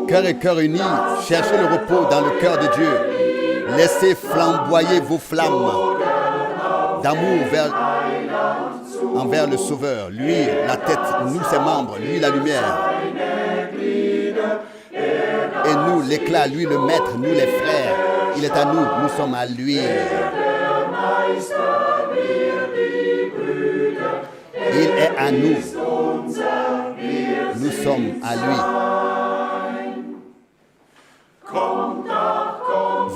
Cœur et cœur unis, cherchez le repos dans le cœur de Dieu. Laissez flamboyer vos flammes d'amour envers le Sauveur. Lui, la tête, nous, ses membres, lui, la lumière. Et nous, l'éclat, lui, le maître, nous, les frères. Il est à nous, nous sommes à lui. Il est à nous. Nous sommes à lui.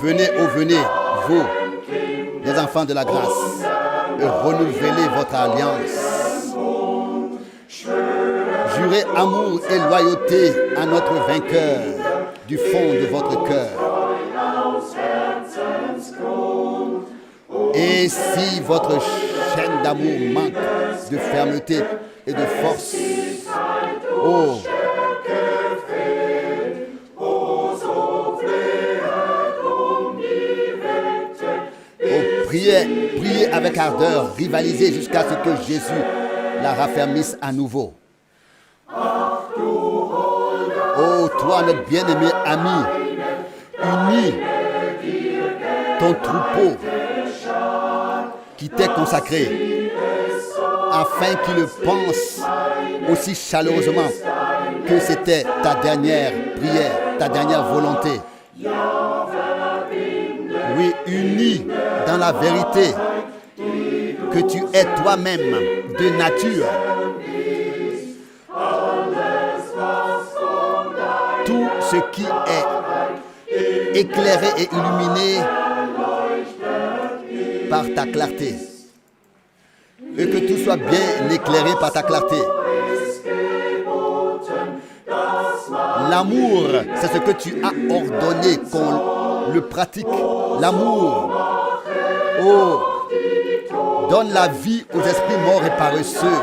Venez, oh venez, vous, les enfants de la grâce, et renouvelez votre alliance. Jurez amour et loyauté à notre vainqueur du fond de votre cœur. Et si votre chaîne d'amour manque de fermeté et de force, oh, priez avec ardeur, rivalisez jusqu'à ce que Jésus la raffermisse à nouveau. Oh, toi, notre bien-aimé ami, unis ton troupeau qui t'est consacré, afin qu'il le pense aussi chaleureusement que c'était ta dernière prière, ta dernière volonté. Oui, unis dans la vérité que tu es toi-même de nature. Tout ce qui est éclairé et illuminé par ta clarté. Et que tout soit bien éclairé par ta clarté. L'amour, c'est ce que tu as ordonné qu'on le pratique. L'amour. Oh, donne la vie aux esprits morts et paresseux.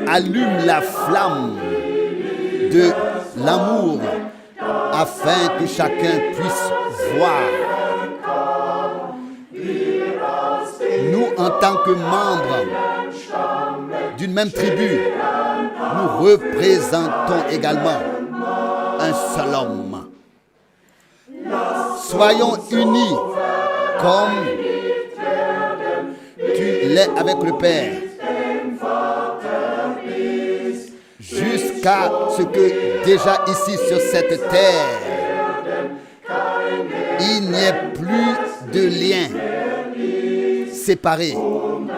Allume la flamme de l'amour afin que chacun puisse voir. Nous, en tant que membres d'une même tribu, nous représentons également un seul homme. Soyons unis comme tu l'es avec le Père, jusqu'à ce que déjà ici sur cette terre, il n'y ait plus de liens séparés,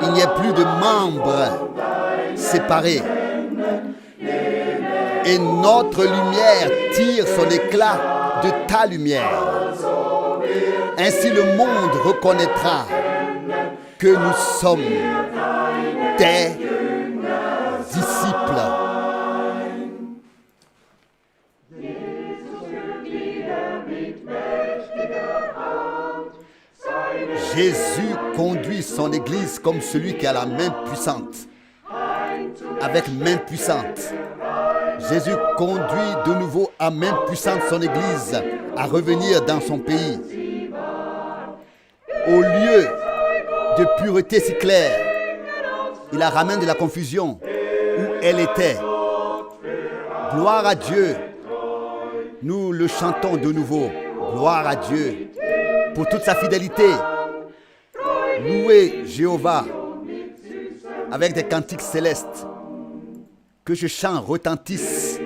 il n'y ait plus de membres séparés. Et notre lumière tire son éclat de ta lumière. Ainsi le monde reconnaîtra que nous sommes tes disciples. Jésus conduit son Église comme celui qui a la main puissante. Avec main puissante. Jésus conduit de nouveau à main puissante son Église à revenir dans son pays. Au lieu de pureté si claire, il la ramène de la confusion où elle était. Gloire à Dieu. Nous le chantons de nouveau. Gloire à Dieu pour toute sa fidélité. Louez Jéhovah avec des cantiques célestes. Que ce chant retentisse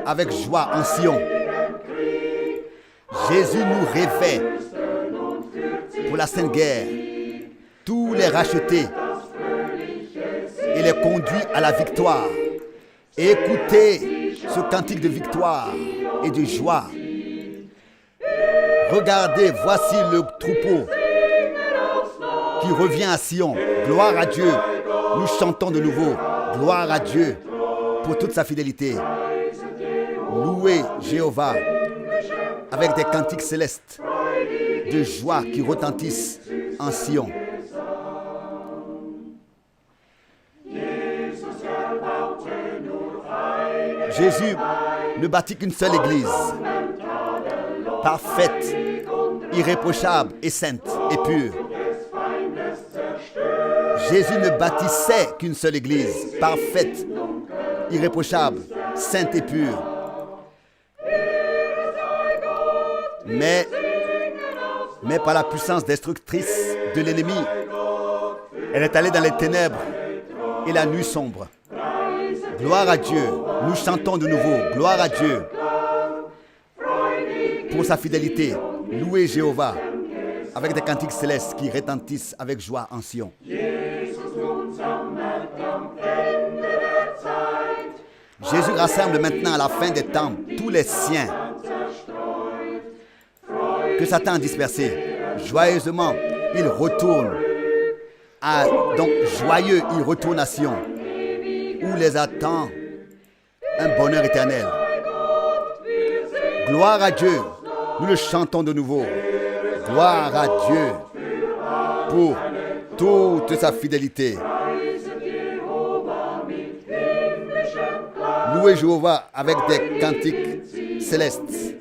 avec joie en Sion. Jésus nous révèle pour la Sainte Guerre tous les rachetés et les conduit à la victoire. Écoutez ce cantique de victoire et de joie. Regardez, voici le troupeau qui revient à Sion. Gloire à Dieu. Nous chantons de nouveau. Gloire à Dieu pour toute sa fidélité. Louez Jéhovah avec des cantiques célestes de joie qui retentissent en Sion. Jésus ne bâtit qu'une seule église, parfaite, irréprochable et sainte et pure. Jésus ne bâtissait qu'une seule église, parfaite, irréprochable, sainte et pure. Mais par la puissance destructrice de l'ennemi, elle est allée dans les ténèbres et la nuit sombre. Gloire à Dieu. Nous chantons de nouveau. Gloire à Dieu pour sa fidélité. Louez Jéhovah avec des cantiques célestes qui retentissent avec joie en Sion. Jésus rassemble maintenant à la fin des temps tous les siens que Satan a dispersés. Joyeusement, il retourne. Donc joyeux, il retourne à Sion, où les attend un bonheur éternel. Gloire à Dieu. Nous le chantons de nouveau. Gloire à Dieu pour toute sa fidélité. Louez Jéhovah avec des cantiques célestes.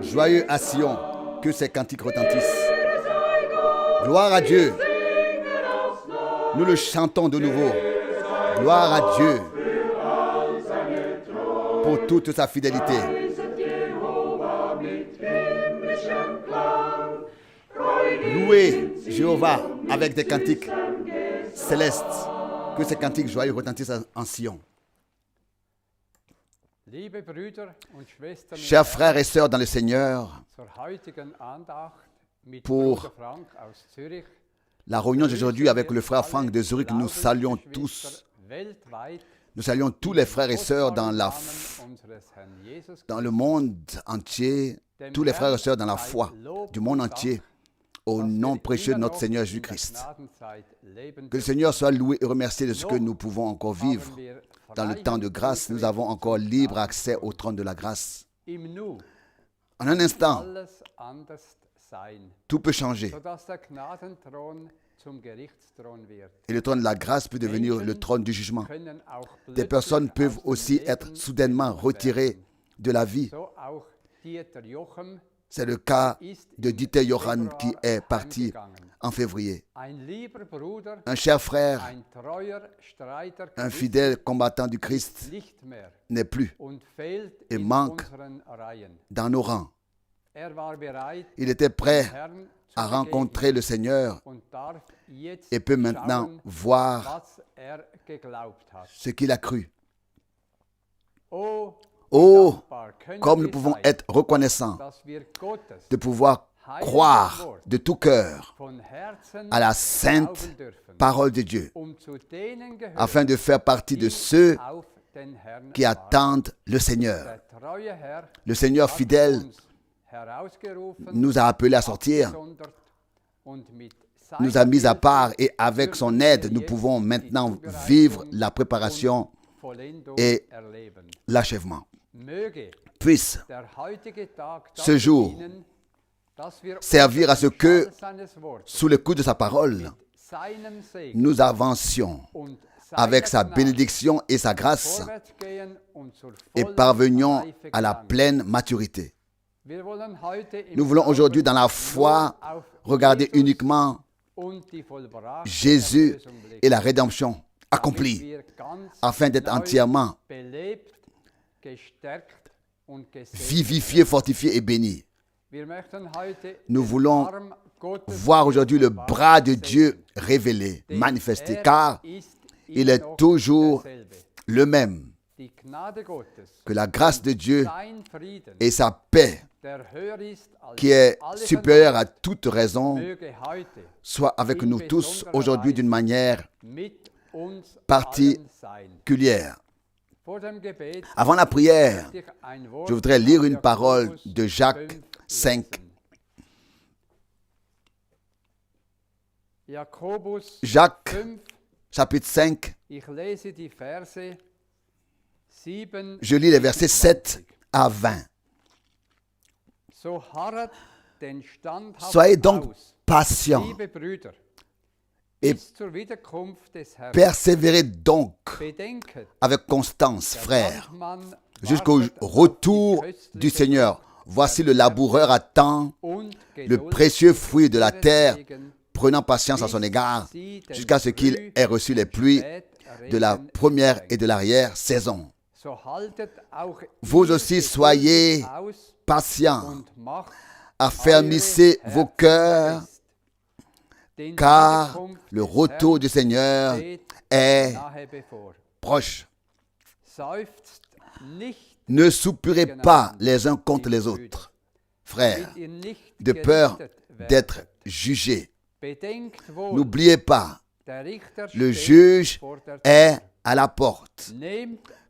Joyeux à Sion, que ces cantiques retentissent. Gloire à Dieu. Nous le chantons de nouveau. Gloire à Dieu pour toute sa fidélité. Louez Jéhovah avec des cantiques célestes. Que ces cantiques joyeux retentissent en Sion. Chers frères et sœurs dans le Seigneur, pour la réunion d'aujourd'hui avec le frère Franck de Zurich, nous saluons tous. Nous saluons tous les frères et sœurs dans le monde entier, tous les frères et sœurs dans la foi du monde entier, au nom précieux de notre Seigneur Jésus-Christ. Que le Seigneur soit loué et remercié de ce que nous pouvons encore vivre. Dans le temps de grâce, nous avons encore libre accès au trône de la grâce. En un instant, tout peut changer. Et le trône de la grâce peut devenir le trône du jugement. Des personnes peuvent aussi être soudainement retirées de la vie. C'est le cas de Dieter Johann qui est parti en février. Un cher frère, un fidèle combattant du Christ n'est plus et manque dans nos rangs. Il était prêt à rencontrer le Seigneur et peut maintenant voir ce qu'il a cru. Oh, comme nous pouvons être reconnaissants de pouvoir croire de tout cœur à la sainte parole de Dieu, afin de faire partie de ceux qui attendent le Seigneur. Le Seigneur fidèle nous a appelés à sortir, nous a mis à part et avec son aide, nous pouvons maintenant vivre la préparation et l'achèvement. Puisse ce jour servir à ce que, sous le coup de sa parole, nous avancions avec sa bénédiction et sa grâce et parvenions à la pleine maturité. Nous voulons aujourd'hui, dans la foi, regarder uniquement Jésus et la rédemption accomplie, afin d'être entièrement vivifié, fortifié et béni. Nous voulons voir aujourd'hui le bras de Dieu révélé, manifesté, car il est toujours le même. Que la grâce de Dieu et sa paix, qui est supérieure à toute raison, soit avec nous tous aujourd'hui d'une manière particulière. Avant la prière, je voudrais lire une parole de Jacques 5. Jacques, chapitre 5. Je lis les versets 7 à 20. Soyez donc patients et persévérez donc avec constance, frères, jusqu'au retour du Seigneur. Voici le laboureur attend le précieux fruit de la terre, prenant patience à son égard jusqu'à ce qu'il ait reçu les pluies de la première et de l'arrière-saison. Vous aussi soyez patients, affermissez vos cœurs, car le retour du Seigneur est proche. Ne soupirez pas les uns contre les autres, frères, de peur d'être jugés. N'oubliez pas, le juge est à la porte.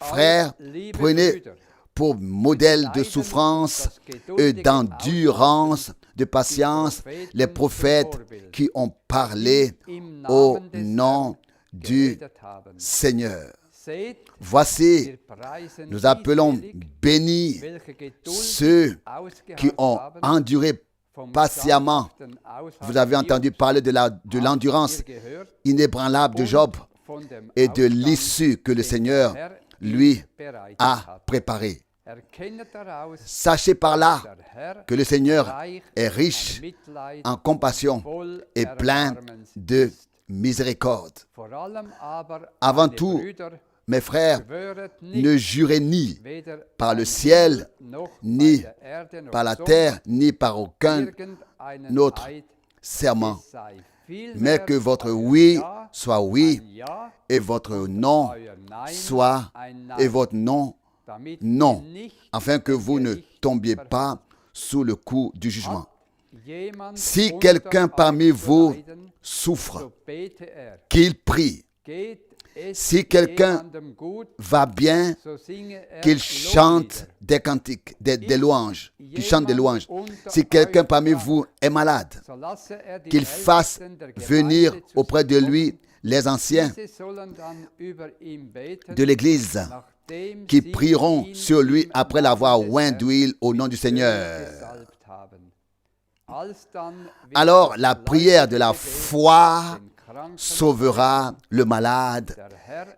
Frères, prenez pour modèle de souffrance et d'endurance, de patience, les prophètes qui ont parlé au nom du Seigneur. Voici, nous appelons bénis ceux qui ont enduré patiemment. Vous avez entendu parler de l'endurance inébranlable de Job et de l'issue que le Seigneur lui a préparée. Sachez par là que le Seigneur est riche en compassion et plein de miséricorde. Avant tout, mes frères, ne jurez ni par le ciel, ni par la terre, ni par aucun autre serment, mais que votre oui soit oui et votre non soit et votre non non, afin que vous ne tombiez pas sous le coup du jugement. Si quelqu'un parmi vous souffre, qu'il prie. Si quelqu'un va bien, qu'il chante des cantiques, des louanges, qu'il chante des louanges. Si quelqu'un parmi vous est malade, qu'il fasse venir auprès de lui les anciens de l'Église, qui prieront sur lui après l'avoir oint d'huile au nom du Seigneur. Alors la prière de la foi sauvera le malade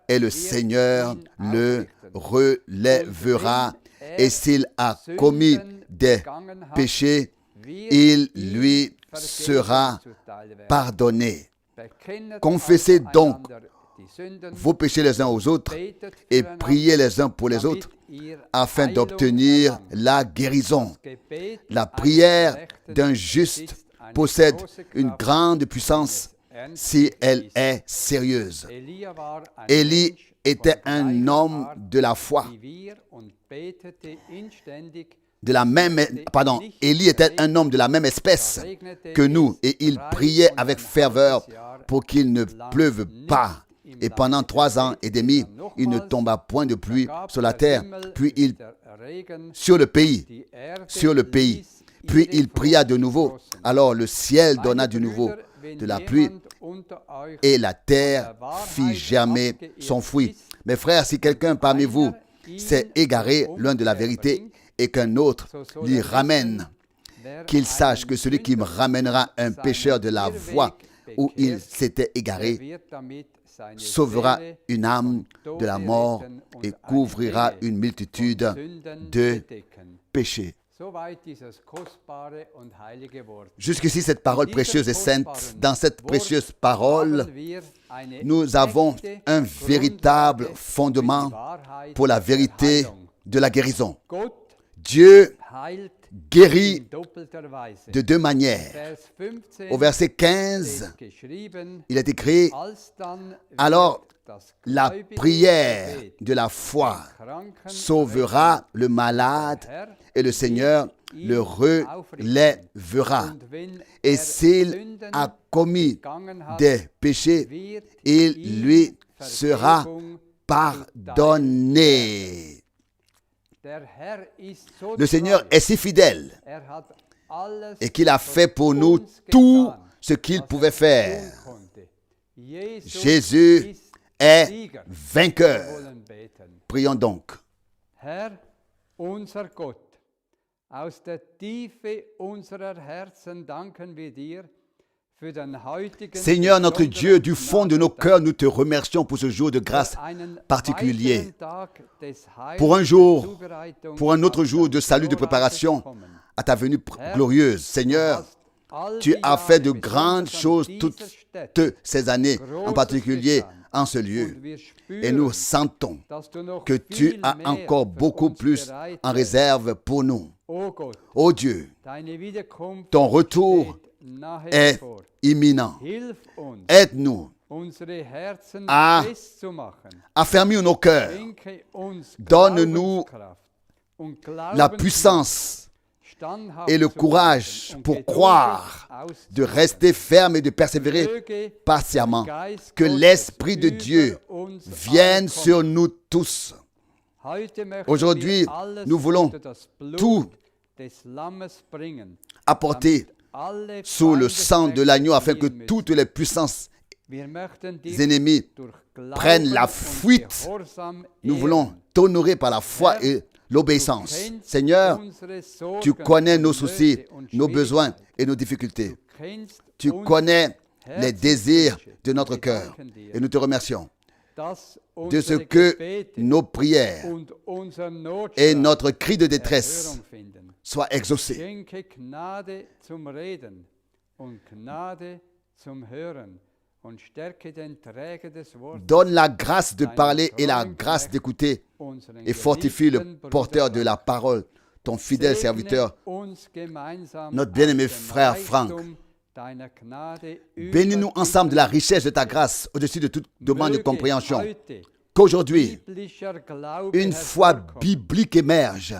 et le Seigneur le relèvera. Et s'il a commis des péchés, il lui sera pardonné. Confessez donc vos péchés les uns aux autres et priez les uns pour les autres afin d'obtenir la guérison. La prière d'un juste possède une grande puissance si elle est sérieuse. Élie était un homme de la foi. Élie était un homme de la même espèce que nous et il priait avec ferveur pour qu'il ne pleuve pas. Et pendant 3 ans et demi, il ne tomba point de pluie sur la terre, sur le pays. Puis il pria de nouveau. Alors le ciel donna de nouveau de la pluie et la terre fit germer son fruit. Mes frères, si quelqu'un parmi vous s'est égaré loin de la vérité et qu'un autre l'y ramène, qu'il sache que celui qui me ramènera un pécheur de la voie où il s'était égaré sauvera une âme de la mort et couvrira une multitude de péchés. Jusqu'ici, cette parole précieuse et sainte. Dans cette précieuse parole, nous avons un véritable fondement pour la vérité de la guérison. Dieu guérit de 2 manières. Au verset 15, il est écrit, alors la prière de la foi sauvera le malade et le Seigneur le relèvera. Et s'il a commis des péchés, il lui sera pardonné. Le Seigneur est si fidèle et qu'il a fait pour nous tout ce qu'il pouvait faire. Jésus est vainqueur. Prions donc. Aus der Tiefe unserer Herzen danken wir dir für den heutigen Seigneur notre Dieu, du fond de nos cœurs, nous te remercions pour ce jour de grâce particulier, pour un autre jour de salut, de préparation à ta venue glorieuse. Seigneur, Tu as fait de grandes choses toutes ces années, en particulier en ce lieu. Et nous sentons que tu as encore beaucoup plus en réserve pour nous. Ô Dieu, ton retour est imminent. Aide-nous à affermir nos cœurs. Donne-nous la puissance et le courage pour croire, de rester ferme et de persévérer patiemment. Que l'Esprit de Dieu vienne sur nous tous. Aujourd'hui, nous voulons tout apporter sous le sang de l'agneau afin que toutes les puissances ennemies prennent la fuite. Nous voulons t'honorer par la foi et l'obéissance. Seigneur, tu connais nos soucis, nos besoins et nos difficultés. Tu connais les désirs de notre cœur. Et nous te remercions de ce que nos prières et notre cri de détresse soient exaucés. Donne la grâce de parler et la grâce d'écouter et fortifie le porteur de la parole, ton fidèle serviteur, notre bien-aimé frère Franck. Bénis-nous ensemble de la richesse de ta grâce au-dessus de toute demande de compréhension. Qu'aujourd'hui, une foi biblique émerge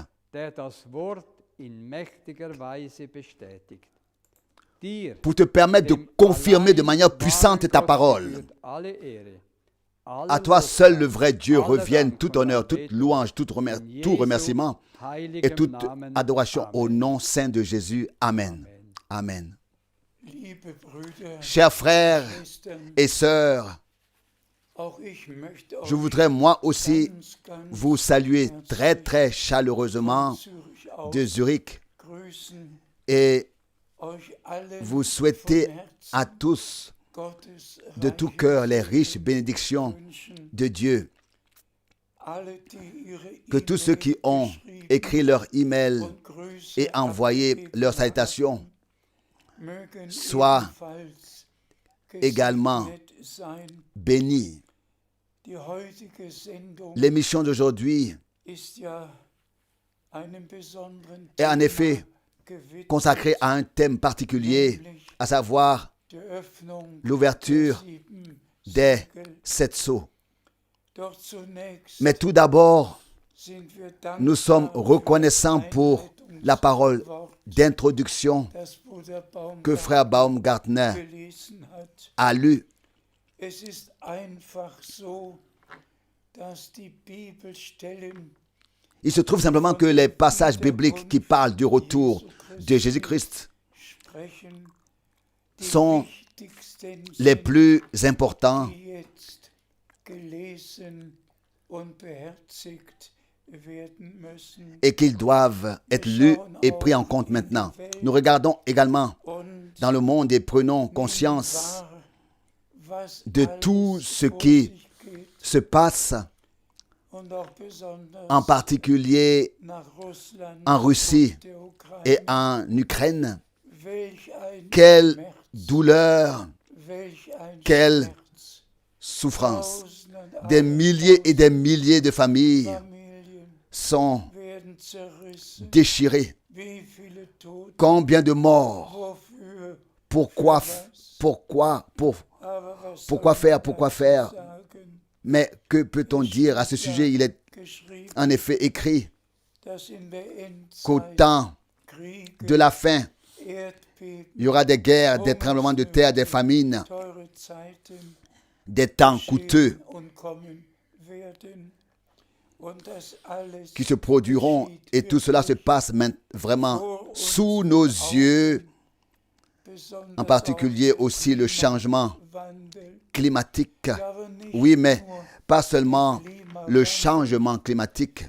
pour te permettre de confirmer de manière puissante ta parole. À toi seul le vrai Dieu revienne tout honneur, toute louange, tout remerciement et toute adoration au nom saint de Jésus. Amen. Amen. Chers frères et sœurs, je voudrais moi aussi vous saluer très très chaleureusement de Zurich et vous souhaiter à tous de tout cœur les riches bénédictions de Dieu. Que tous ceux qui ont écrit leur email et envoyé leurs salutations soient également bénis. L'émission d'aujourd'hui est en effet consacrée à un thème particulier, à savoir l'ouverture des 7 sceaux. Mais tout d'abord, nous sommes reconnaissants pour la parole d'introduction que frère Baumgartner a lue. Il se trouve simplement que les passages bibliques qui parlent du retour de Jésus-Christ sont les plus importants et qu'ils doivent être lus et pris en compte maintenant. Nous regardons également dans le monde et prenons conscience de tout ce qui se passe, en particulier en Russie et en Ukraine. Quelle douleur, quelle souffrance. Des milliers et des milliers de familles sont déchirées. Combien de morts? Pourquoi faire? Mais que peut-on dire à ce sujet? Il est en effet écrit qu'au temps de la fin, il y aura des guerres, des tremblements de terre, des famines, des temps coûteux qui se produiront, et tout cela se passe vraiment sous nos yeux, en particulier aussi le changement climatique. Oui, mais pas seulement le changement climatique,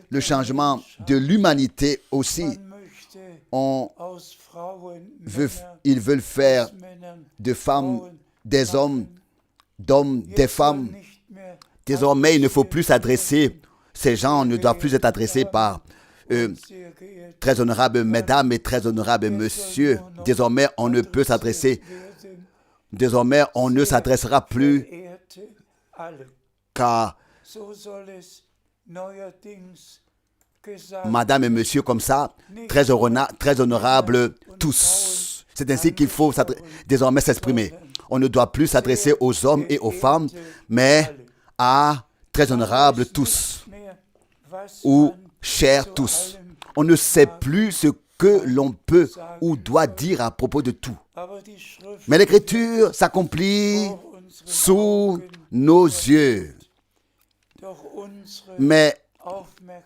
le changement de l'humanité aussi. Ils veulent faire de femmes des hommes, d'hommes des femmes. Désormais, il ne faut plus s'adresser, ces gens ne doivent plus être adressés par très honorables mesdames et très honorables messieurs, désormais on ne peut s'adresser, désormais on ne s'adressera plus qu'à madame et monsieur comme ça, très honorables tous. C'est ainsi qu'il faut désormais s'exprimer. On ne doit plus s'adresser aux hommes et aux femmes, mais à très honorables tous, ou chers tous. On ne sait plus ce que l'on peut ou doit dire à propos de tout. Mais l'Écriture s'accomplit sous nos yeux. Mais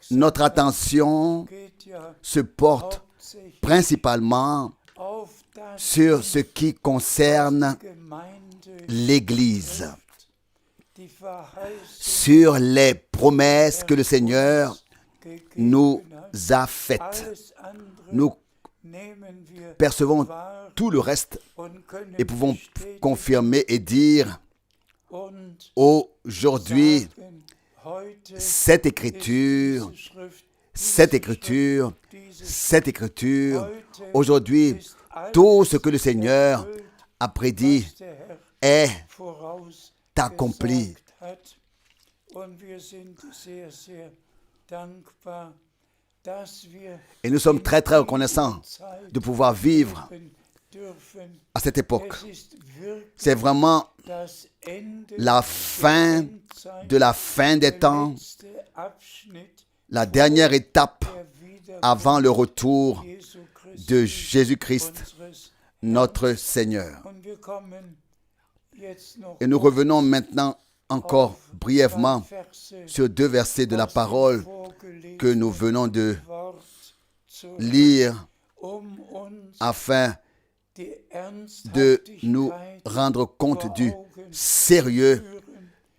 notre attention se porte principalement sur ce qui concerne l'Église, sur les promesses que le Seigneur nous a faites. Nous percevons tout le reste et pouvons confirmer et dire aujourd'hui, cette écriture, aujourd'hui, tout ce que le Seigneur a prédit est accompli. Et nous sommes très très reconnaissants de pouvoir vivre à cette époque. C'est vraiment la fin de la fin des temps, la dernière étape avant le retour de Jésus-Christ, notre Seigneur. Et nous revenons maintenant encore brièvement sur 2 versets de la parole que nous venons de lire afin de nous rendre compte du sérieux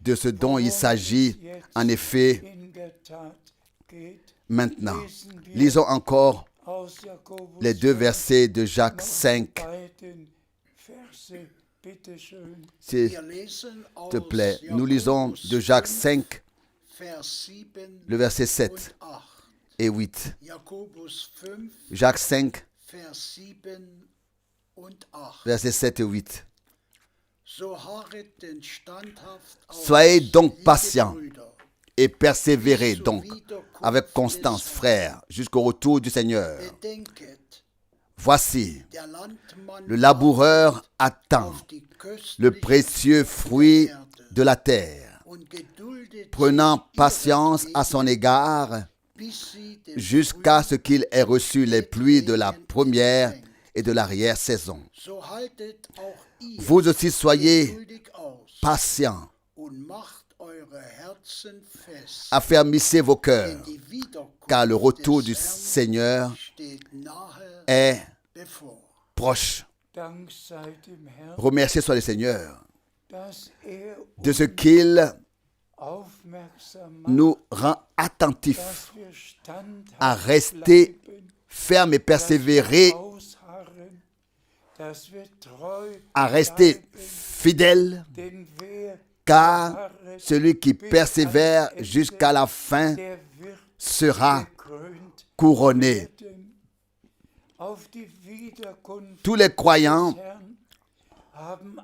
de ce dont il s'agit en effet maintenant. Lisons encore les 2 versets de Jacques 5. S'il te plaît, nous lisons de Jacques 5, le verset 7 et 8. Jacques 5, versets 7 et 8. Soyez donc patients et persévérez donc avec constance, frères, jusqu'au retour du Seigneur. Voici, le laboureur attend le précieux fruit de la terre, prenant patience à son égard jusqu'à ce qu'il ait reçu les pluies de la première et de l'arrière-saison. Vous aussi soyez patients, affermissez vos cœurs, car le retour du Seigneur est proche. Remerciez soit le Seigneur de ce qu'il nous rend attentifs à rester fermes et persévérer, à rester fidèles, car celui qui persévère jusqu'à la fin sera couronné. Tous les croyants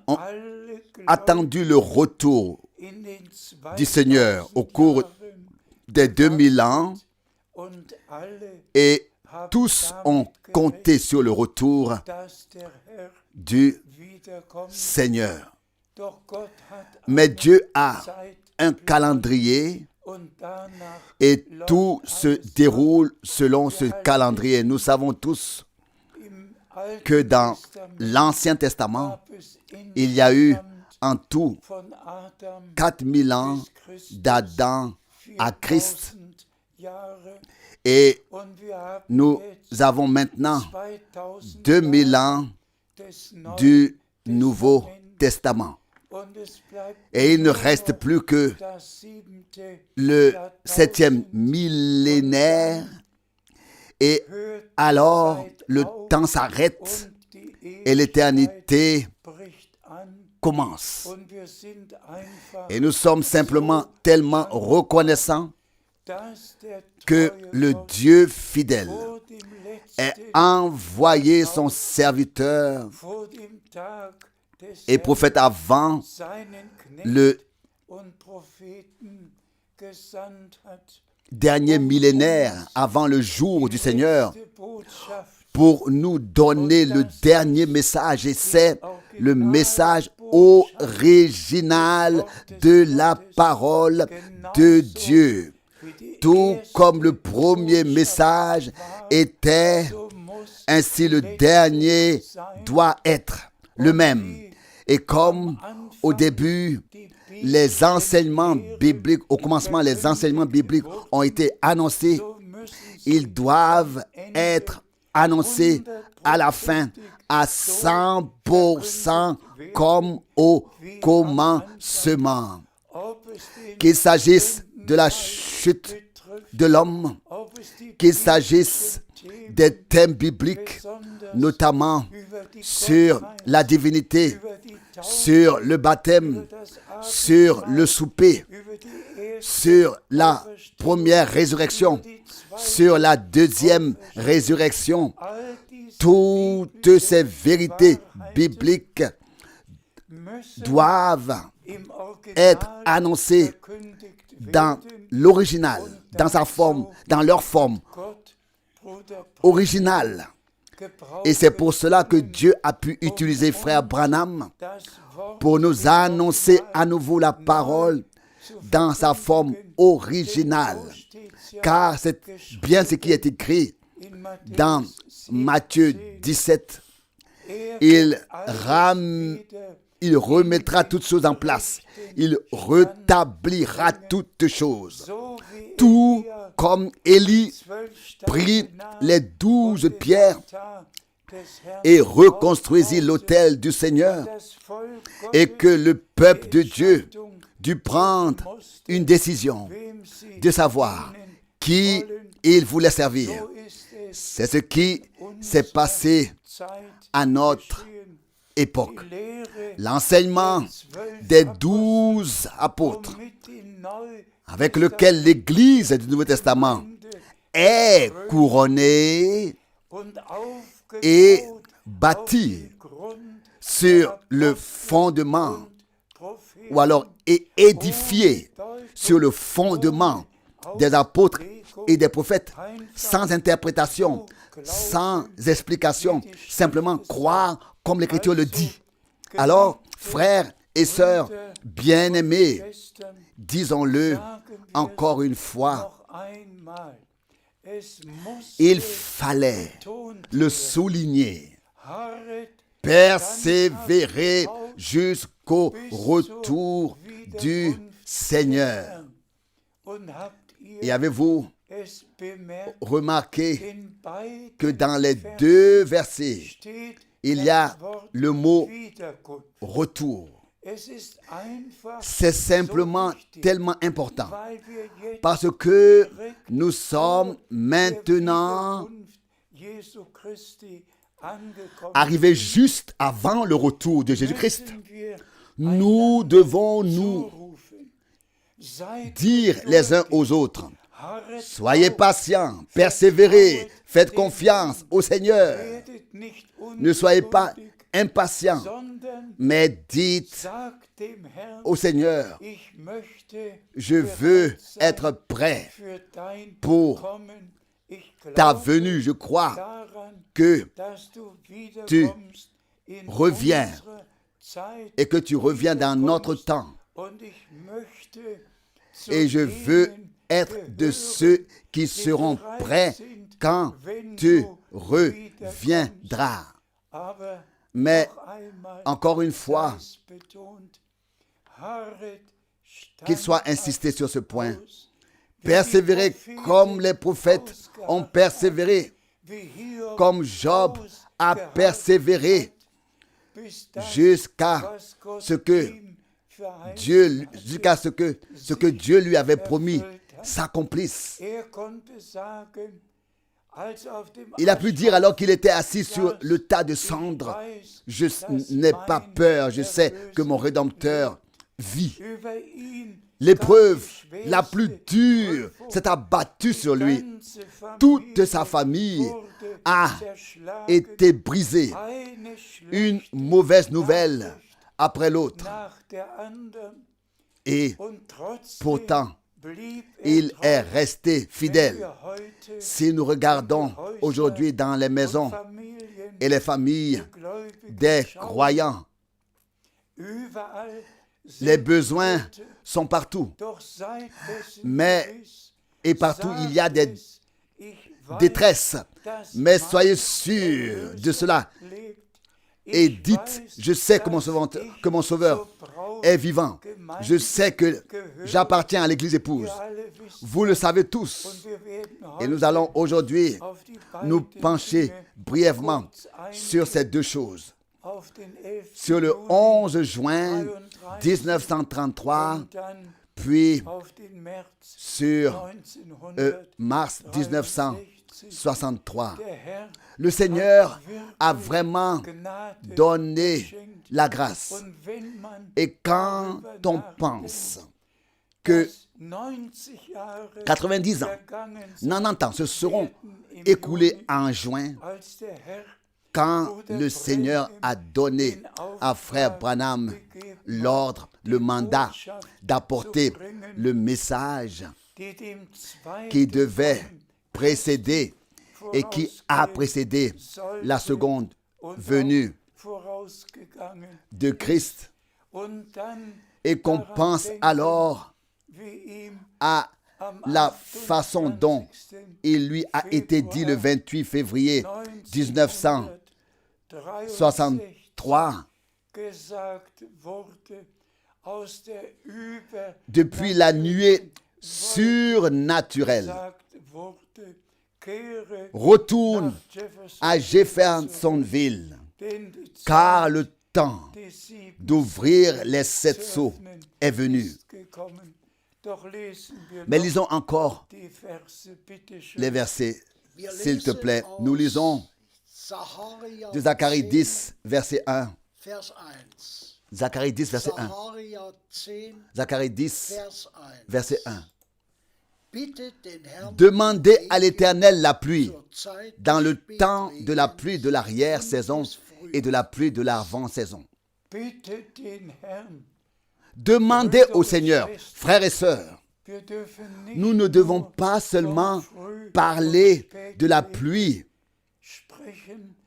ont attendu le retour du Seigneur au cours des 2000 ans et tous ont compté sur le retour du Seigneur. Mais Dieu a un calendrier et tout se déroule selon ce calendrier. Nous savons tous que dans l'Ancien Testament, il y a eu en tout 4000 ans d'Adam à Christ. Et nous avons maintenant 2000 ans du Nouveau Testament. Et il ne reste plus que le 7e millénaire. Et alors, le temps s'arrête et l'éternité commence. Et nous sommes simplement tellement reconnaissants que le Dieu fidèle ait envoyé son serviteur et prophète avant le dernier millénaire, avant le jour du Seigneur, pour nous donner le dernier message. Et c'est le message original de la parole de Dieu. Tout comme le premier message était, ainsi le dernier doit être le même. Et comme au début, les enseignements bibliques, au commencement, les enseignements bibliques ont été annoncés, ils doivent être annoncés à la fin à 100% comme au commencement. Qu'il s'agisse de la chute de l'homme, qu'il s'agisse des thèmes bibliques, notamment sur la divinité, sur le baptême, sur le souper, sur la première résurrection, sur la deuxième résurrection. Toutes ces vérités bibliques doivent être annoncées dans l'original, dans sa forme, dans leur forme originale. Et c'est pour cela que Dieu a pu utiliser frère Branham pour nous annoncer à nouveau la parole dans sa forme originale. Car c'est bien ce qui est écrit dans Matthieu 17. Il remettra toutes choses en place. Il rétablira toutes choses. Tout comme Élie prit les 12 pierres et reconstruisit l'autel du Seigneur, et que le peuple de Dieu dut prendre une décision de savoir qui il voulait servir. C'est ce qui s'est passé à notre époque. L'enseignement des 12 apôtres, avec lequel l'Église du Nouveau Testament est couronnée et bâtie sur le fondement, ou alors est édifiée sur le fondement des apôtres et des prophètes, sans interprétation, sans explication, simplement croire comme l'Écriture le dit. Alors, frères et sœurs bien-aimés, disons-le encore une fois, il fallait le souligner, persévérer jusqu'au retour du Seigneur. Et avez-vous remarqué que dans les deux versets, il y a le mot retour? C'est simplement tellement important parce que nous sommes maintenant arrivés juste avant le retour de Jésus-Christ. Nous devons nous dire les uns aux autres: soyez patients, persévérez, faites confiance au Seigneur. Ne soyez pas impatients, mais dites au Seigneur: je veux être prêt pour ta venue. Je crois que tu reviens et que tu reviens dans notre temps. Et je veux être de ceux qui seront prêts quand tu reviendras. Mais encore une fois, qu'il soit insisté sur ce point. Persévérez comme les prophètes ont persévéré, comme Job a persévéré, jusqu'à ce que Dieu lui avait promis s'accomplisse. Il a pu dire alors qu'il était assis sur le tas de cendres: je n'ai pas peur, je sais que mon Rédempteur vit. l'épreuve la plus dure s'est abattue sur lui. Toute sa famille a été brisée. Une mauvaise nouvelle après l'autre. Et pourtant, il est resté fidèle. Si nous regardons aujourd'hui dans les maisons et les familles des croyants, les besoins sont partout. Mais, et partout, il y a des détresses. Mais soyez sûrs de cela. Et dites, je sais que mon Sauveur est vivant. Je sais que j'appartiens à l'Église épouse. Vous le savez tous. Et nous allons aujourd'hui nous pencher brièvement sur ces deux choses. Sur le 11 juin 1933, puis sur mars 1963. Le Seigneur a vraiment donné la grâce. Et quand on pense que 90 ans, 90 ans se seront écoulés en juin, quand le Seigneur a donné à frère Branham l'ordre, le mandat d'apporter le message qui devait précéder et qui a précédé la seconde venue de Christ, et qu'on pense alors à la façon dont il lui a été dit le 28 février 1963, depuis la nuée surnaturelle, retourne à Jeffersonville, car le temps d'ouvrir les 7 sceaux est venu. Mais lisons encore les versets, s'il te plaît. Nous lisons de Zacharie 10, verset 1. Zacharie 10, verset 1. Zacharie 10, verset 1. Demandez à l'Éternel la pluie dans le temps de la pluie de l'arrière-saison et de la pluie de l'avant-saison. Demandez au Seigneur, frères et sœurs. Nous ne devons pas seulement parler de la pluie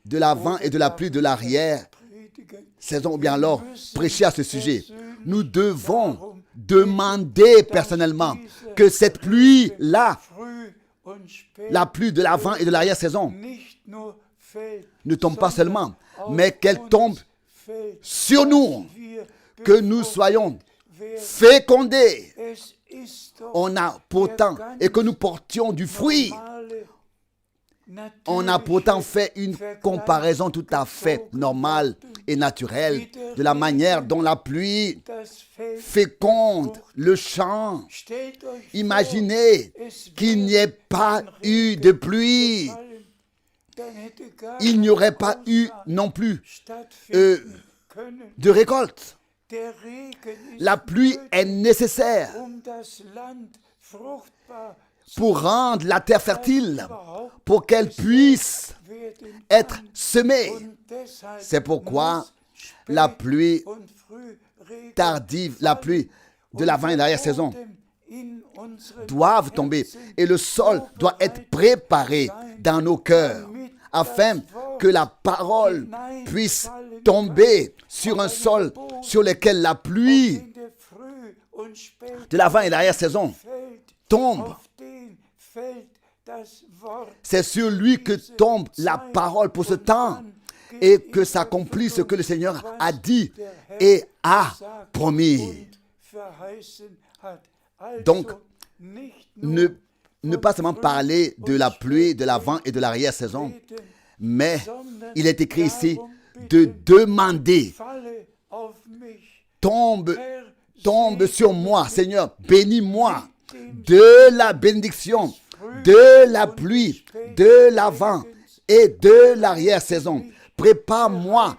de l'avant et de la pluie de l'arrière-saison, ou bien alors prêcher à ce sujet. Nous devons demander personnellement que cette pluie-là, la pluie de l'avant et de l'arrière-saison, ne tombe pas seulement, mais qu'elle tombe sur nous, que nous soyons fécondés. On a pourtant, et que nous portions du fruit. On a pourtant fait une comparaison tout à fait normale et naturelle de la manière dont la pluie féconde le champ. Imaginez qu'il n'y ait pas eu de pluie. Il n'y aurait pas eu non plus de récolte. La pluie est nécessaire pour rendre la terre fertile, pour qu'elle puisse être semée. C'est pourquoi la pluie tardive, la pluie de l'avant et de l'arrière-saison doivent tomber et le sol doit être préparé dans nos cœurs afin que la parole puisse tomber sur un sol sur lequel la pluie de l'avant et de l'arrière-saison tombe. C'est sur lui que tombe la parole pour ce temps et que s'accomplit ce que le Seigneur a dit et a promis. Donc, ne pas seulement parler de la pluie, de l'avant et de l'arrière-saison, mais il est écrit ici de demander. Tombe sur moi, Seigneur, bénis-moi de la bénédiction, de la pluie, de l'avant et de l'arrière-saison. Prépare-moi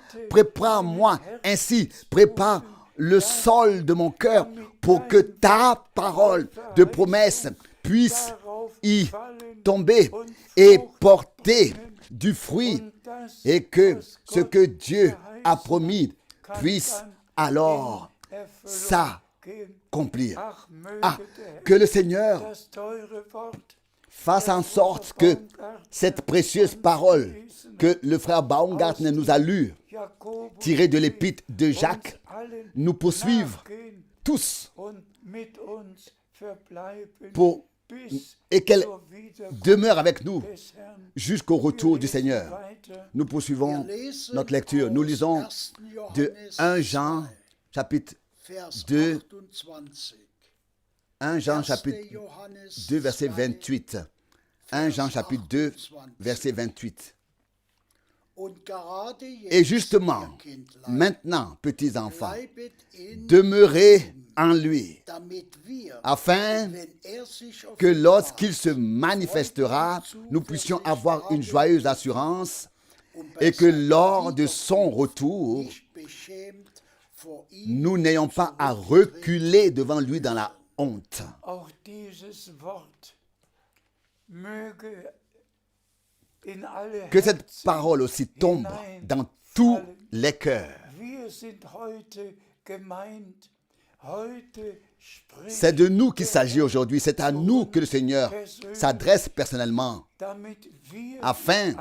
ainsi, prépare le sol de mon cœur pour que ta parole de promesse puisse y tomber et porter du fruit, et que ce que Dieu a promis puisse alors s'accomplir. Ah, que le Seigneur fasse en sorte que cette précieuse parole que le frère Baumgartner nous a lue, tirée de l'épître de Jacques, nous poursuive tous et qu'elle demeure avec nous jusqu'au retour du Seigneur. Nous poursuivons notre lecture. Nous lisons de 1 Jean chapitre 2, 1 Jean chapitre 2 verset 28. 1 Jean chapitre 2 verset 28. Et justement, maintenant, petits enfants, demeurez en lui, afin que lorsqu'il se manifestera, nous puissions avoir une joyeuse assurance et que lors de son retour, nous n'ayons pas à reculer devant lui dans la honte. Que cette parole aussi tombe dans tous les cœurs. C'est de nous qu'il s'agit aujourd'hui. C'est à nous que le Seigneur s'adresse personnellement, afin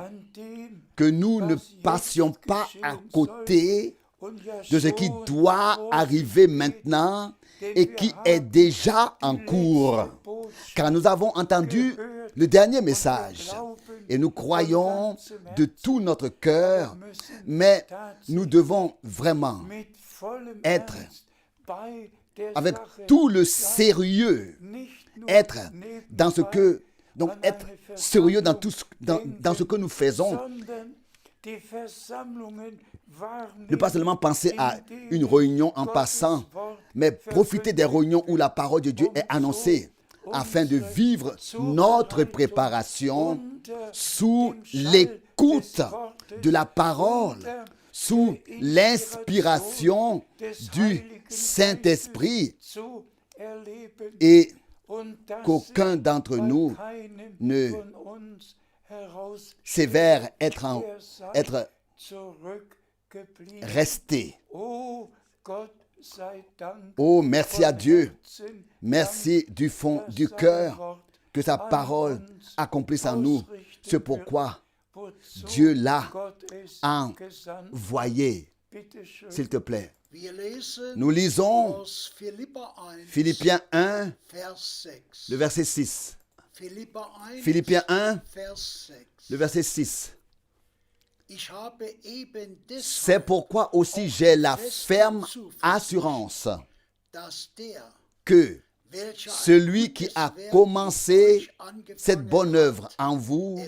que nous ne passions pas à côté de ce qui doit arriver maintenant et qui est déjà en cours. Car nous avons entendu le dernier message et nous croyons de tout notre cœur, mais nous devons vraiment être avec tout le sérieux, être dans ce que, donc être sérieux dans tout dans ce que nous faisons. Ne pas seulement penser à une réunion en passant, mais profiter des réunions où la parole de Dieu est annoncée, afin de vivre notre préparation sous l'écoute de la parole, sous l'inspiration du Saint-Esprit, et qu'aucun d'entre nous ne s'avère être resté. Oh, merci à Dieu. Merci du fond du cœur que sa parole accomplisse en nous. C'est pourquoi Dieu l'a envoyé. S'il te plaît. Nous lisons Philippiens 1, le verset 6. Philippiens 1, le verset 6. C'est pourquoi aussi j'ai la ferme assurance que celui qui a commencé cette bonne œuvre en vous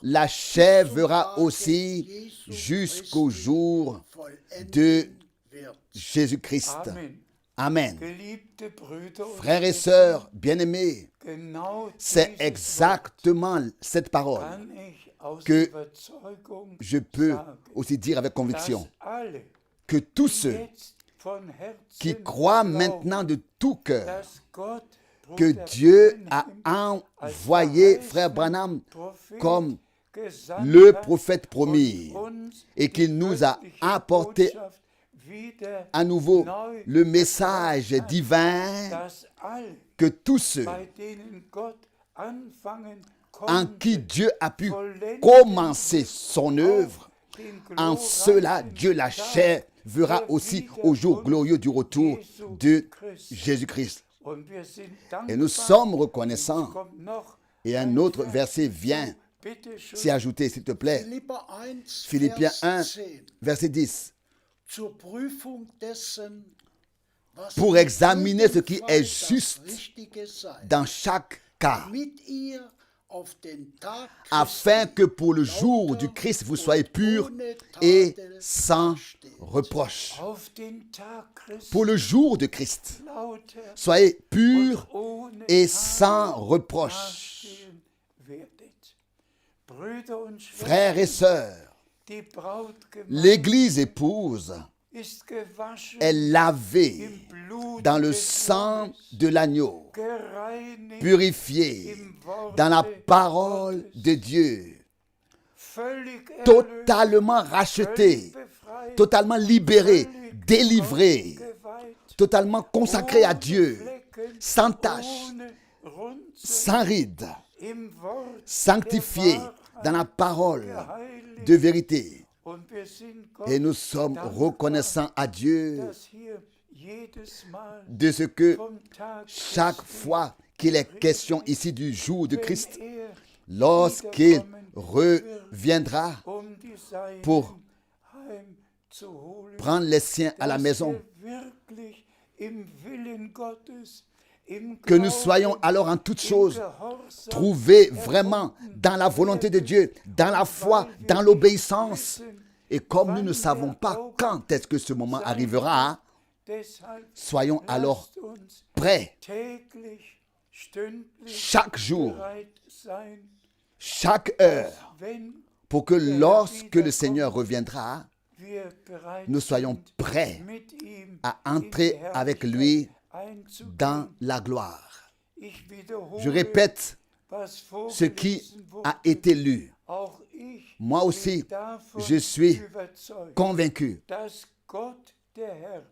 l'achèvera aussi jusqu'au jour de Jésus-Christ. Amen. Frères et sœurs bien-aimés, c'est exactement cette parole que je peux aussi dire avec conviction, que tous ceux qui croient maintenant de tout cœur que Dieu a envoyé Frère Branham comme le prophète promis et qu'il nous a apporté à nouveau le message divin, que tous ceux en qui Dieu a pu commencer son œuvre, en cela Dieu l'achèvera aussi au jour glorieux du retour de Jésus-Christ. Et nous sommes reconnaissants. Et un autre verset vient s'y ajouter, s'il te plaît. Philippiens 1, verset 10. Pour examiner ce qui est juste dans chaque cas, afin que pour le jour du Christ, vous soyez purs et sans reproche. Pour le jour de Christ, soyez purs et sans reproche. Frères et sœurs, l'Église épouse ist gewaschen est lavé im Blut dans le des sang Lammes, de l'agneau, gereinigt purifié im Worte dans la parole Gottes, de Dieu, völlig erlöst, totalement racheté, völlig befreit, totalement libéré, völlig délivré, Gott geweiht, totalement consacré à ohne Dieu, Flecken, sans tache, ohne Runzel, sans ride, im Wort sanctifié der dans la Wahrheit parole geheiligt. de vérité. Und wir sind Gott Et nous sommes dankbar, reconnaissants à Dieu dass hier jedes Mal de ce que vom Tag chaque Christi, fois qu'il est question ici du jour de wenn Christ, lorsqu'il wiederkommen wird, reviendra die Seinen pour heimzuholen, prendre les siens à la dass maison, wir wirklich im Willen Gottes, im que nous Glauben, soyons alors en toutes im choses Gehorsam trouvés vraiment dans la volonté de Dieu, dans la foi, dans l'obéissance. Et comme nous ne savons pas quand est-ce que ce moment arrivera, Deshalb soyons alors lasst uns prêts täglich, stündlich chaque jour, bereit sein, chaque heure, wenn pour que lorsque le Seigneur reviendra, wir bereit nous soyons sind, prêts mit ihm à in die entrer avec lui einzugehen. dans la gloire. Ich wiederhole, Je répète was ce qui vorgelesen a wurde. été lu. Auch ich Moi aussi, bin davon je suis überzeugt, convaincu. dass Gott, der Herr,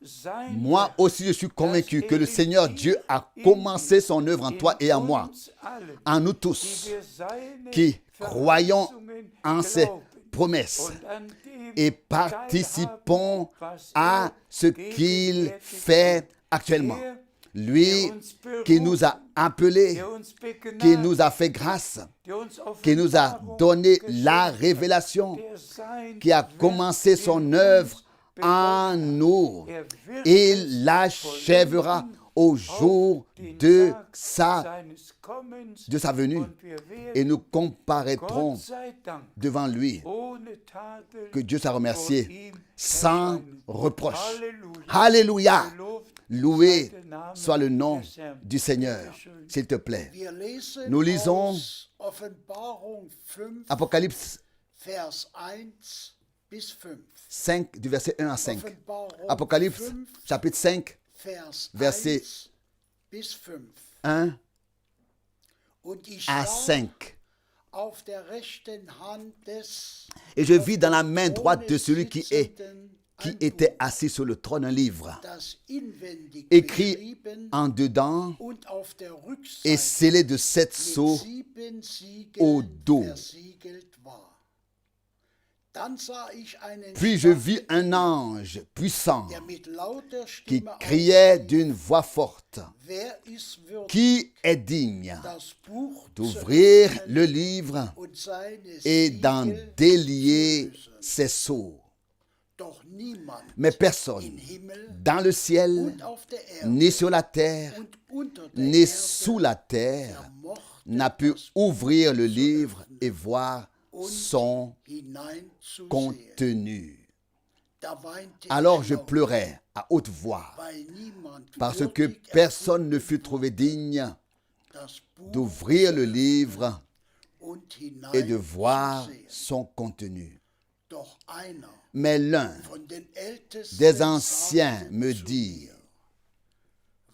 sein Moi Werk, aussi, je suis convaincu que le Seigneur Dieu a commencé son œuvre en toi et en moi, uns allen, en nous die tous, wir seine qui croyons Verheißungen en ses glauben promesses und an dem et participons teilhaben, was à ce qu'il gegenwärtig fait tut. actuellement. Er, Lui der uns berufen, qui nous a appelés, der uns begnadigt, qui nous a fait grâce, der uns qui nous a Offenbarung donné geschenkt la hat, révélation, der sein qui a Werk commencé in son uns œuvre begonnen en hat. nous. Er wird Il es l'achèvera vollenden au auf jour den de Tag sa seines venue. und wir werden, Et nous comparaîtrons Gott sei Dank, devant lui. ohne Tadel Que Dieu soit vor remercié ihm sans erscheinen. reproche. Halleluja. Alléluia. Gelobt Loué sei der Name soit le nom des Herrn. du Seigneur, Bitteschön. s'il te plaît. Wir lesen Nous lisons aus Offenbarung 5, Apocalypse Vers 1 bis 5. 5, du verset 1 à 5. Offenbarung Apocalypse, 5, chapitre 5, Vers Verset 1 bis 5. 1 Und ich à sah 5. auf der rechten Hand des Et je vis dans la main droite de celui qui sitzenden ein était Buch, assis sur le trône un livre, das inwendig écrit beschrieben en dedans und auf der et Rückseite scellé de 7 sceaux. mit 7 au Siegeln dos. versiegelt war. Dann sah ich einen Puis je Starken, vis un ange puissant der mit lauter qui Stimme criait ausrief, d'une voix forte: wer ist würdig, Qui est digne das Buch d'ouvrir zu öffnen le livre und seine et d'en Siegel délier zu lösen? ses sceaux? Doch niemand Mais im personne Himmel dans le ciel, und auf der Erde ni sur la terre, und unter der ni Erde sous la terre vermochte n'a pu das Buch ouvrir le zu livre öffnen et voir und son hineinzusehen. contenu. Da weinte Alors ich je laut, pleurais à haute voix, weil niemand parce que würdig personne ne erfunden fut trouvé digne das Buch d'ouvrir le livre und et de voir hineinzusehen. son contenu. Doch einer Mais l'un von den Ältesten des anciens sagte me zu dit: mir,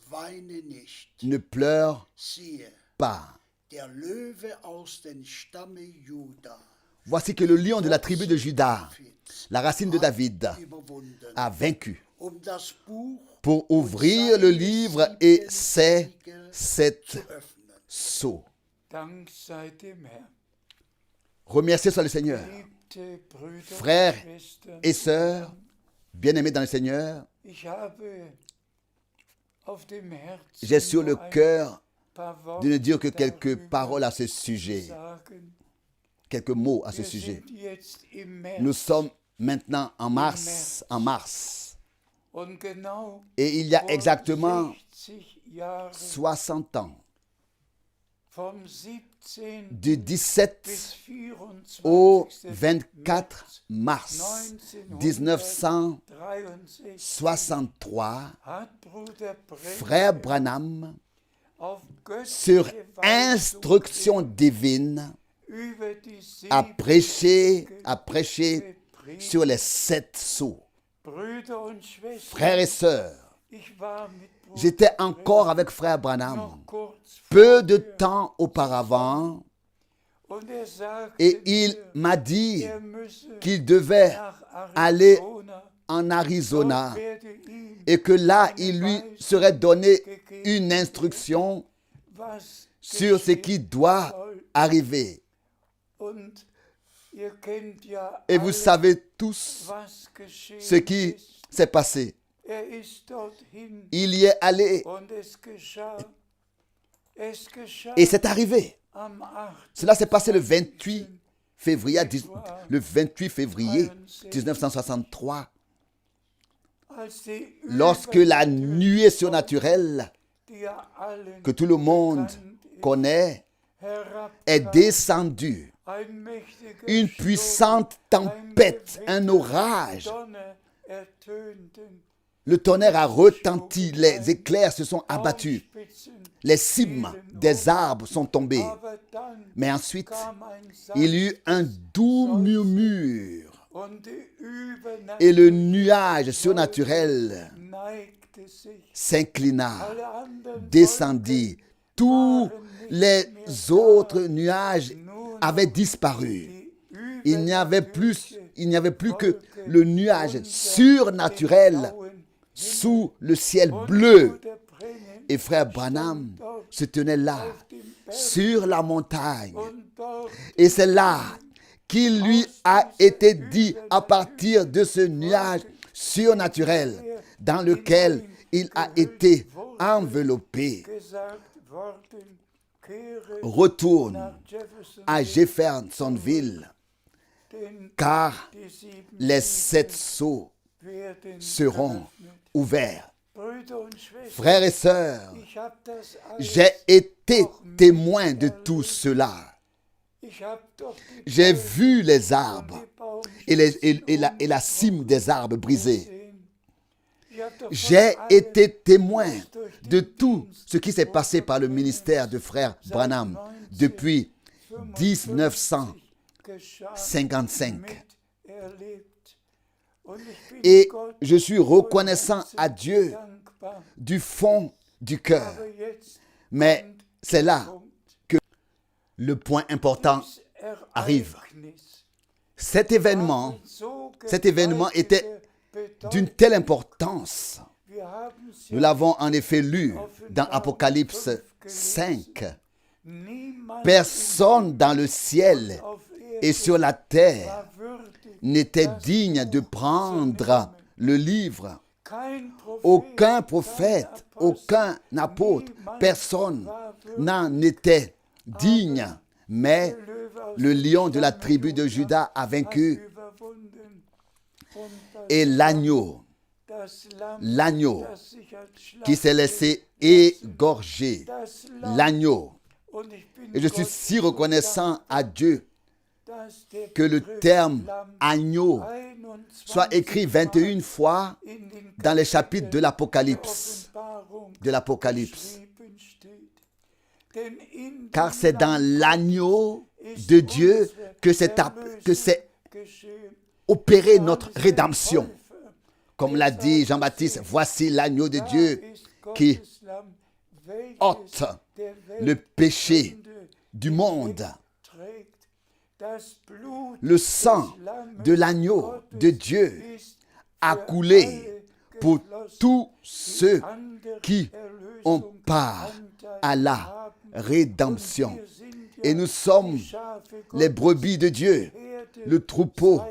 weine nicht, Ne pleure siehe, pas. der Löwe aus dem Stamme Juda, Voici que le lion de la tribu de Juda, la racine de David, überwunden, a vaincu das Buch pour ouvrir le livre et ses 7 zu öffnen. sceaux. Dank sei dem Herrn. Remerciez soit le Seigneur. Geliebte Brüder Frères und Schwestern, et sœurs, bien-aimés dans le Seigneur, ich habe auf dem Herzen j'ai sur le nur ein cœur paar Worte de ne dire que quelques darüber paroles à ce zu sujet, sagen. quelques mots à ce Wir sujet. sind jetzt im März Nous sommes maintenant en mars, und genau et il y a vor exactement 60 Jahren 60 ans, vom 17. du 17 bis 24. au 24 mars 1963 1963, hat Bruder Frère Branham Branham, auf sur göttliche Weisung instruction divine, über die a 7 prêché Siegel sur les 7 sceaux. Brüder und Schwestern, Frères et sœurs, ich war mit Bruder j'étais encore avec frère Branham noch kurz peu de temps auparavant und sagte et il mir, m'a dit er müsse qu'il devait nach aller Arizona, en Arizona dort werde ihm et que là, il lui serait donné une instruction was sur ce qui doit arriver. und ihr kennt ja Et vous alle, savez tous was geschehen ce qui ist. s'est passé. Ist dorthin Il y est allé und es geschah et c'est arrivé. am 8. Cela s'est passé le 28 février, le 28 février 1963, als die lorsque la nuée surnaturelle die ja allen que tout le monde connaît est herabkam, descendue. ein mächtiger Une puissante tempête, un orage. Donner ertönten, Le tonnerre a retenti, les éclairs se sont abattus, Spitzen, les cimes des arbres sont tombées. aber dann Mais ensuite, kam ein il y eut un doux murmure und die et le nuage surnaturel neigte sich. s'inclina, Alle anderen descendit. Tous les autres nuages avaient disparu. Il n'y avait plus que le nuage surnaturel sous le ciel bleu. Et frère Branham se tenait là, sur la montagne. Et c'est là qu'il lui a été dit à partir de ce nuage surnaturel dans lequel il a été enveloppé. Retourne à Jeffersonville, car les 7 sceaux seront ouverts. Frères et sœurs, j'ai été témoin de tout cela. J'ai vu les arbres et la cime des arbres brisés. J'ai été témoin de tout ce qui s'est passé par le ministère de frère Branham depuis 1955. Et je suis reconnaissant à Dieu du fond du cœur. Mais c'est là que le point important arrive. Cet événement était d'une telle importance. Nous l'avons en effet lu dans Apocalypse 5. Personne dans le ciel et sur la terre n'était digne de prendre le livre. Aucun prophète, aucun apôtre, personne n'en était digne. Mais le lion de la tribu de Juda a vaincu. Et l'agneau qui s'est laissé égorger, l'agneau. Et je suis si reconnaissant à Dieu que le terme agneau soit écrit 21 fois dans les chapitres de l'Apocalypse. Car c'est dans l'agneau de Dieu que s'est opérée notre rédemption. Comme l'a dit Jean-Baptiste, voici l'agneau de Dieu qui ôte le péché du monde. Le sang de l'agneau de Dieu a coulé pour tous ceux qui ont part à la rédemption. Et nous sommes les brebis de Dieu, le troupeau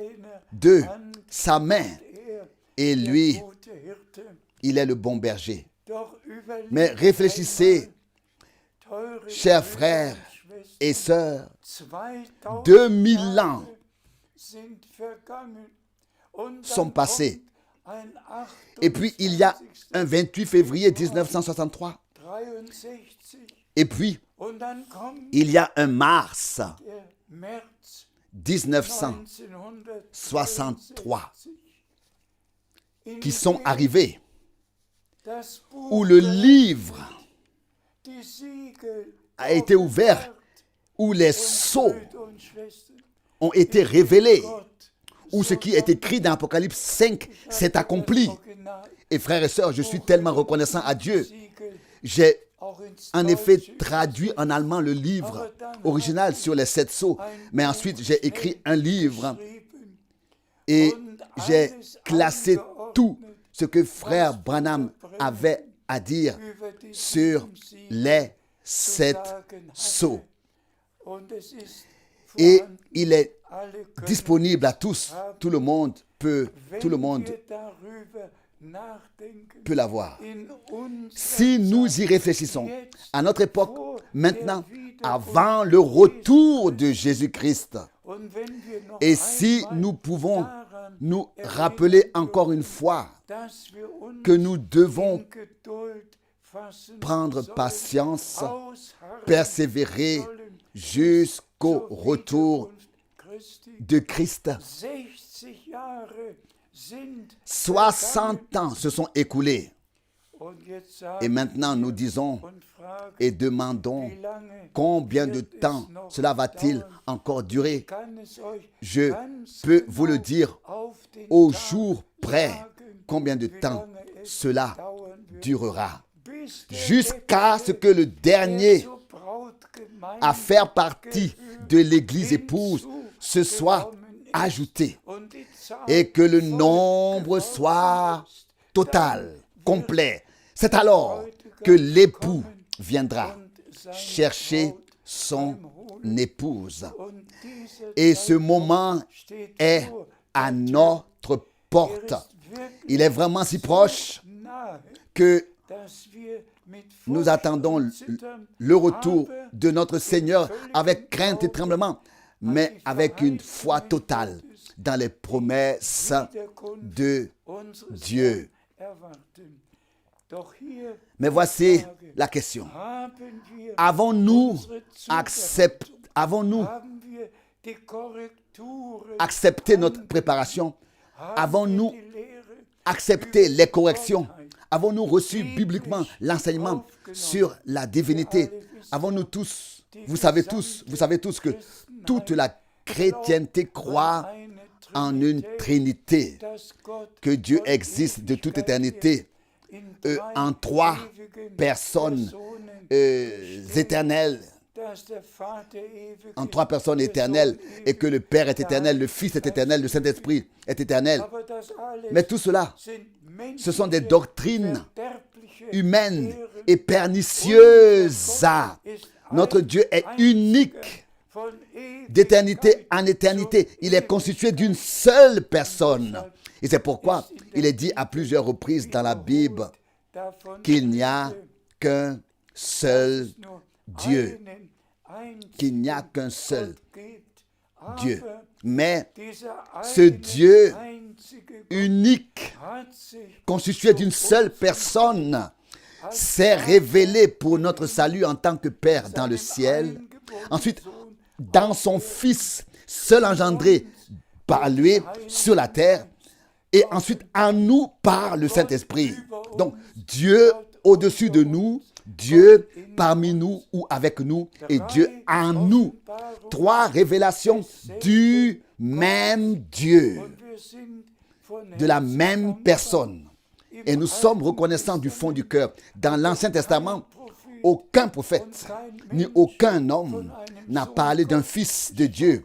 de sa main. Et lui, il est le bon berger. Mais réfléchissez, chers frères et sœurs, 2000 ans sont passés. Et puis, il y a un 28 février 1963. Et puis, il y a un mars 1963 qui sont arrivés, où le livre a été ouvert, où les sceaux ont été révélés, où ce qui est écrit dans Apocalypse 5 s'est accompli. Et frères et sœurs, je suis tellement reconnaissant à Dieu. J'ai en effet traduit en allemand le livre original sur les 7 sceaux, mais ensuite j'ai écrit un livre et j'ai classé tout ce que frère Branham avait à dire sur les 7 sceaux. Et il est disponible à tous. Tout le monde peut l'avoir. Si nous y réfléchissons, à notre époque, maintenant, avant le retour de Jésus-Christ, et si nous pouvons nous rappeler encore une fois que nous devons prendre patience, persévérer jusqu'au retour de Christ. 60 ans se sont écoulés. Et maintenant, nous disons et demandons combien de temps cela va-t-il encore durer. Je peux vous le dire au jour près combien de temps cela durera. Jusqu'à ce que le dernier à faire partie de l'église épouse se soit ajouté et que le nombre soit total, complet. C'est alors que l'époux viendra chercher son épouse. Et ce moment est à notre porte. Il est vraiment si proche que nous attendons le retour de notre Seigneur avec crainte et tremblement, mais avec une foi totale dans les promesses de Dieu. Mais voici la question. Avons-nous accepté notre préparation? Avons-nous accepté les corrections? Avons-nous reçu bibliquement l'enseignement sur la divinité? Avons-nous tous, vous savez tous que toute la chrétienté croit en une Trinité, que Dieu existe de toute éternité, en 3 personnes éternelles, et que le Père est éternel, le Fils est éternel, le Saint-Esprit est éternel. Mais tout cela, ce sont des doctrines humaines et pernicieuses. Notre Dieu est unique. D'éternité en éternité, il est constitué d'une seule personne. Et c'est pourquoi il est dit à plusieurs reprises dans la Bible qu'il n'y a qu'un seul Dieu. Qu'il n'y a qu'un seul Dieu. Mais ce Dieu unique, constitué d'une seule personne, s'est révélé pour notre salut en tant que Père dans le ciel. Ensuite, dans son Fils, seul engendré par lui sur la terre. Et ensuite, en nous par le Saint-Esprit. Donc, Dieu au-dessus de nous, Dieu parmi nous ou avec nous, et Dieu en nous. 3 révélations du même Dieu, de la même personne. Et nous sommes reconnaissants du fond du cœur. Dans l'Ancien Testament, aucun prophète, ni aucun homme n'a parlé d'un Fils de Dieu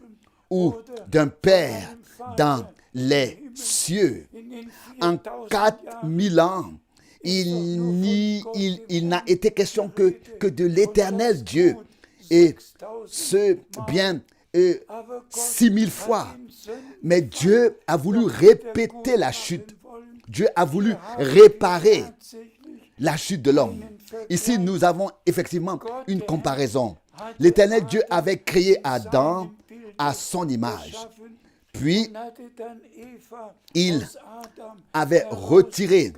ou d'un Père dans les cieux. En 4000 ans, il n'a été question que de l'éternel Dieu. Et ce, bien 6000 fois. Mais Dieu a voulu répéter la chute. Dieu a voulu réparer la chute de l'homme. Ici, nous avons effectivement une comparaison. L'éternel Dieu avait créé Adam à son image. Puis, il avait retiré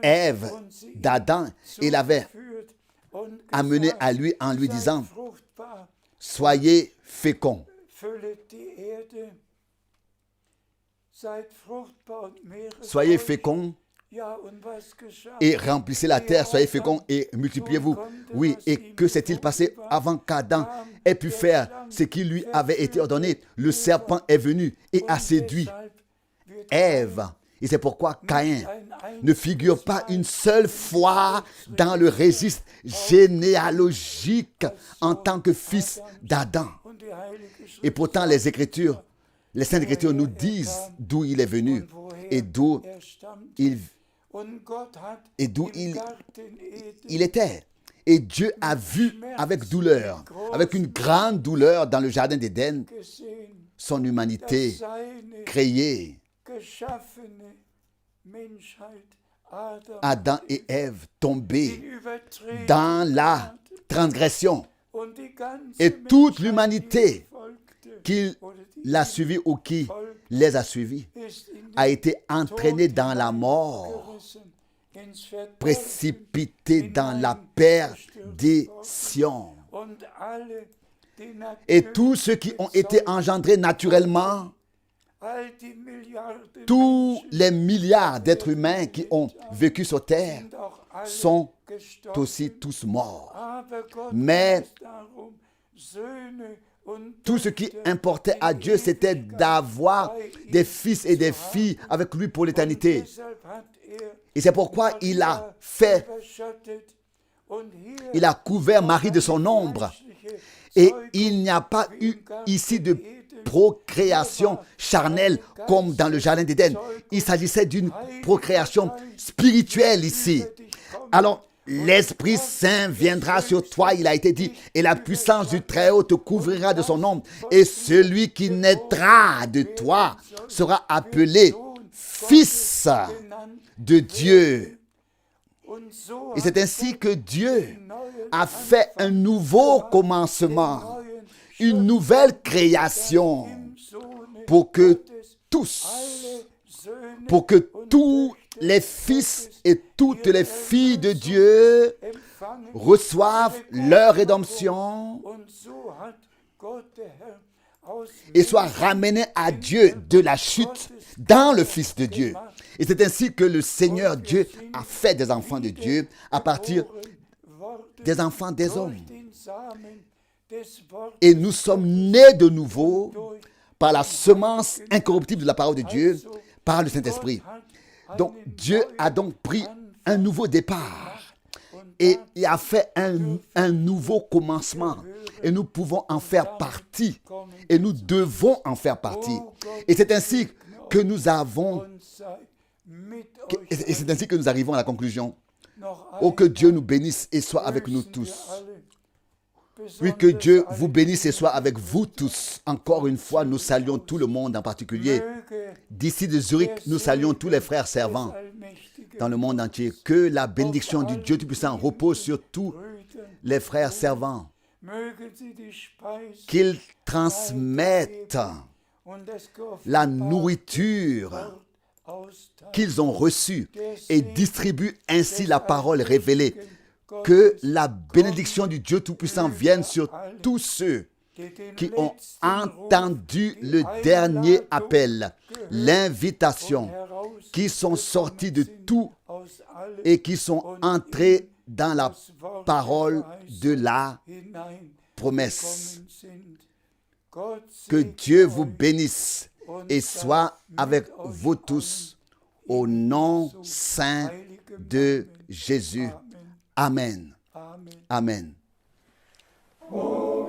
Ève d'Adam et l'avait amenée à lui en lui disant « Soyez féconds ». Soyez féconds et remplissez la terre, soyez féconds et multipliez-vous. Oui, et que s'est-il passé avant qu'Adam ait pu faire ce qui lui avait été ordonné? Le serpent est venu et a séduit Ève. Et c'est pourquoi Caïn ne figure pas une seule fois dans le registre généalogique en tant que fils d'Adam. Et pourtant, les Saintes Écritures nous disent d'où il est venu et d'où il était. Et Dieu a vu avec douleur, avec une grande douleur dans le jardin d'Éden, son humanité créée. Adam et Ève tombés dans la transgression. Et toute l'humanité qui l'a suivi ou qui les a suivis a été entraînée dans la mort, précipitée dans la perdition. Et tous ceux qui ont été engendrés naturellement, tous les milliards d'êtres humains qui ont vécu sur terre sont aussi tous morts. Mais tout ce qui importait à Dieu, c'était d'avoir des fils et des filles avec lui pour l'éternité. Et c'est pourquoi il a couvert Marie de son ombre. Et il n'y a pas eu ici de procréation charnelle comme dans le jardin d'Éden. Il s'agissait d'une procréation spirituelle ici. Alors, l'Esprit Saint viendra sur toi, il a été dit, et la puissance du Très-Haut te couvrira de son ombre. Et celui qui naîtra de toi sera appelé Fils de Dieu. Et c'est ainsi que Dieu a fait un nouveau commencement, une nouvelle création pour que tous les fils et toutes les filles de Dieu reçoivent leur rédemption et soient ramenés à Dieu de la chute dans le Fils de Dieu. Et c'est ainsi que le Seigneur Dieu a fait des enfants de Dieu à partir des enfants des hommes. Et nous sommes nés de nouveau par la semence incorruptible de la parole de Dieu, par le Saint-Esprit. Donc Dieu a donc pris un nouveau départ et il a fait un nouveau commencement. Et nous pouvons en faire partie. Et nous devons en faire partie. Et c'est ainsi que nous avons... Et c'est ainsi que nous arrivons à la conclusion. Oh, que Dieu nous bénisse et soit avec nous tous. Oui, que Dieu vous bénisse et soit avec vous tous. Encore une fois, nous saluons tout le monde en particulier. D'ici de Zurich, nous saluons tous les frères servants dans le monde entier. Que la bénédiction du Dieu Tout-Puissant repose sur tous les frères servants. Qu'ils transmettent la nourriture qu'ils ont reçue et distribuent ainsi la parole révélée. Que la bénédiction du Dieu Tout-Puissant vienne sur tous ceux qui ont entendu le dernier appel, l'invitation, qui sont sortis de tout et qui sont entrés dans la parole de la promesse. Que Dieu vous bénisse et soit avec vous tous au nom saint de Jésus. Amen. Amen. Oh,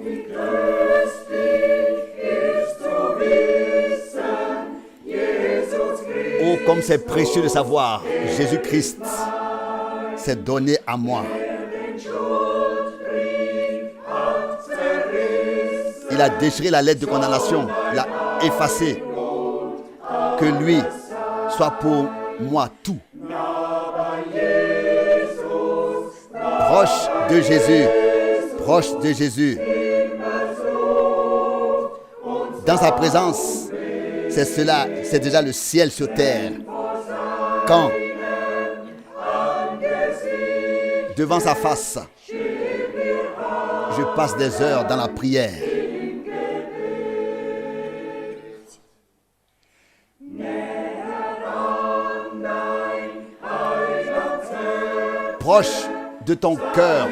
comme c'est précieux de savoir, Jésus-Christ s'est donné à moi. Il a déchiré la lettre de condamnation, l'a effacée. Que lui soit pour moi tout. Proche de Jésus, proche de Jésus. Dans sa présence, c'est cela, c'est déjà le ciel sur terre. Quand, devant sa face, je passe des heures dans la prière. Proche de ton cœur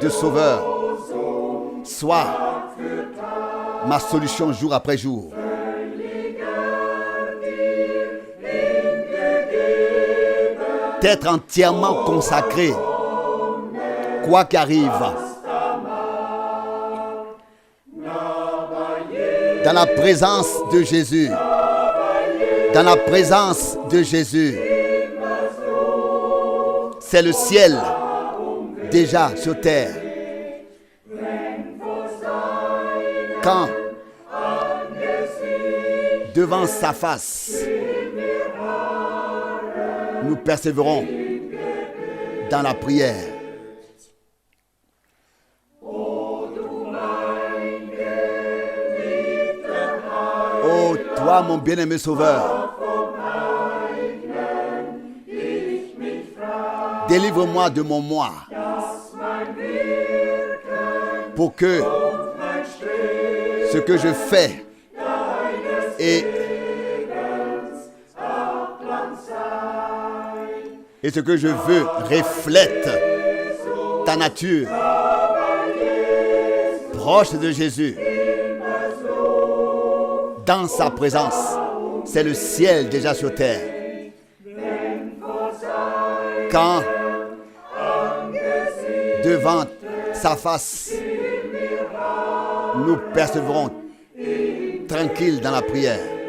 de sauveur, sois ma solution jour après jour. d'être entièrement consacré, quoi qu'arrive. Dans la présence de Jésus. Dans la présence de Jésus. C'est le ciel déjà sur terre. Quand devant sa face, nous persévérons dans la prière. Oh, toi, mon bien-aimé Sauveur, délivre-moi de mon moi, pour que ce que je fais et ce que je veux reflète ta nature proche de Jésus. Dans sa présence, c'est le ciel déjà sur terre. Quand devant sa face, nous persévérons tranquilles dans la prière.